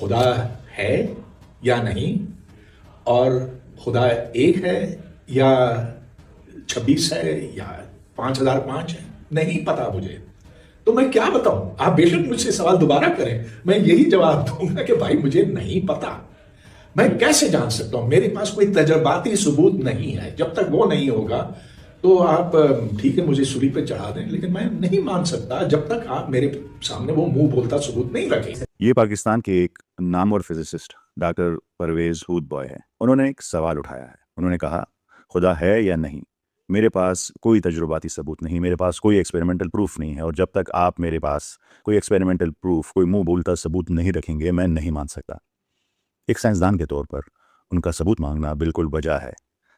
خدا ہے یا نہیں، اور خدا ایک ہے یا 26 ہے یا 5005 ہے، نہیں پتا مجھے. تو میں کیا بتاؤں؟ آپ بے شک مجھ سے سوال دوبارہ کریں، میں یہی جواب دوں گا کہ بھائی مجھے نہیں پتا. میں کیسے جان سکتا ہوں؟ میرے پاس کوئی تجرباتی ثبوت نہیں ہے. جب تک وہ نہیں ہوگا تو آپ ٹھیک ہے مجھے سولی پہ چڑھا دیں، لیکن میں نہیں مان سکتا جب تک آپ میرے سامنے وہ منہ بولتا ثبوت نہیں رکھیں. یہ پاکستان کے ایک نامور فزسسٹ ڈاکٹر پرویز ہود بوائے ہے. انہوں نے ایک سوال اٹھایا ہے. انہوں نے کہا خدا ہے یا نہیں، میرے پاس کوئی تجرباتی ثبوت نہیں، میرے پاس کوئی ایکسپیریمنٹل پروف نہیں ہے، اور جب تک آپ میرے پاس کوئی ایکسپیریمنٹل پروف، کوئی منہ بولتا ثبوت نہیں رکھیں گے میں نہیں مان سکتا. ایک سائنسدان کے طور پر ان کا ثبوت مانگنا بالکل بجا ہے،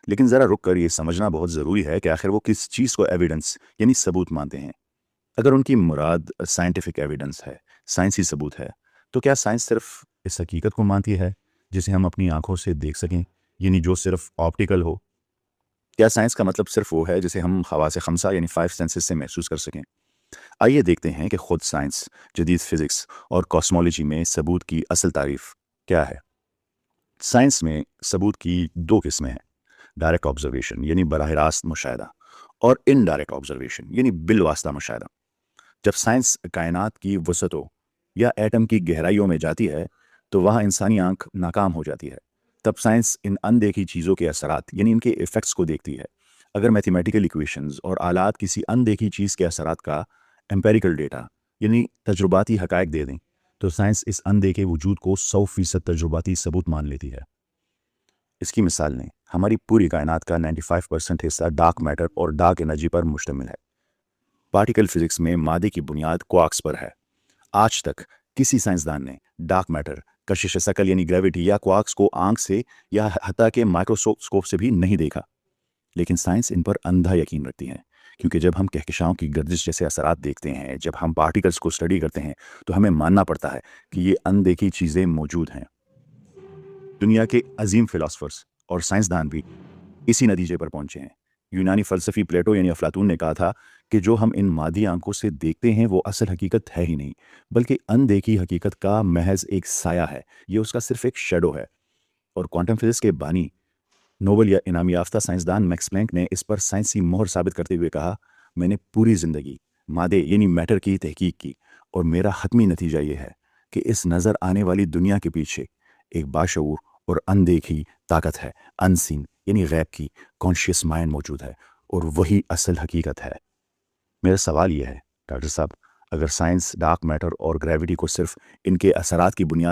لیکن ذرا رک کر یہ سمجھنا بہت ضروری ہے کہ آخر وہ کس چیز کو ایویڈنس یعنی ثبوت مانتے ہیں. اگر ان کی مراد سائنٹیفک ایویڈنس ہے، سائنسی ثبوت ہے، تو کیا سائنس صرف اس حقیقت کو مانتی ہے جسے ہم اپنی آنکھوں سے دیکھ سکیں، یعنی جو صرف آپٹیکل ہو؟ کیا سائنس کا مطلب صرف وہ ہے جسے ہم حواس خمسہ یعنی 5 سینسز سے محسوس کر سکیں؟ آئیے دیکھتے ہیں کہ خود سائنس، جدید فزکس اور کاسمولوجی میں ثبوت کی اصل تعریف کیا ہے. سائنس میں ثبوت کی دو قسمیں ہیں: ڈائریکٹ آبزرویشن یعنی براہ راست مشاہدہ، اور انڈائریکٹ آبزرویشن یعنی بالواسطہ مشاہدہ. جب سائنس کائنات کی وسعتوں یا ایٹم کی گہرائیوں میں جاتی ہے تو وہاں انسانی آنکھ ناکام ہو جاتی ہے. تب سائنس ان اندیکھی چیزوں کے اثرات یعنی ان کے ایفیکٹس کو دیکھتی ہے. اگر میتھمیٹیکل ایکویشنز اور آلات کسی اندیکھی چیز کے اثرات کا امپیریکل ڈیٹا یعنی تجرباتی حقائق دے دیں تو سائنس اس اندیکھے وجود کو 100% تجرباتی ثبوت مان لیتی ہے. اس کی مثال لیں، ہماری پوری کائنات کا 95% حصہ ڈارک میٹر اور ڈارک انرجی پر مشتمل ہے. پارٹیکل فزکس میں مادے کی بنیاد کوارکس پر ہے. آج تک کسی سائنسدان نے ڈارک میٹر، کشش ثقل یعنی گریوٹی یا کوارکس کو آنکھ سے یا حتیٰ کہ مائکروسکوپ سے بھی نہیں دیکھا. لیکن سائنس ان پر اندھا یقین رکھتی ہے، کیونکہ جب ہم کہکشاؤں کی گردش جیسے اثرات دیکھتے ہیں، جب ہم پارٹیکلز کو اسٹڈی کرتے ہیں تو ہمیں ماننا پڑتا ہے کہ یہ اندیکھی چیزیں موجود ہیں. دنیا کے عظیم فلاسفرز اور سائنسدان بھی اسی نتیجے پر پہنچے ہیں. یونانی فلسفی پلیٹو یعنی افلاطون نے کہا تھا کہ جو ہم ان مادی آنکھوں سے دیکھتے ہیں وہ اصل حقیقت ہے ہی نہیں، بلکہ اندیکھی حقیقت کا محض ایک سایہ ہے، یہ اس کا صرف ایک شیڈو ہے. اور کوانٹم فزکس کے بانی، نوبل یا انعام یافتہ سائنسدان میکس پلانک نے اس پر سائنسی مہر ثابت کرتے ہوئے کہا، میں نے پوری زندگی مادے یعنی میٹر کی تحقیق کی، اور میرا حتمی نتیجہ یہ ہے کہ اس نظر آنے والی دنیا کے پیچھے ایک باشعور اور اندیکھی طاقت ہے، انسین یعنی غیب کی کانشیس مائنڈ موجود ہے، اور وہی اصل حقیقت ہے. میرا سوال یہ ہے ڈاکٹر صاحب، اگر سائنس ڈارک میٹر اور گریوٹی کو صرف ان کے اثرات کی بنیاد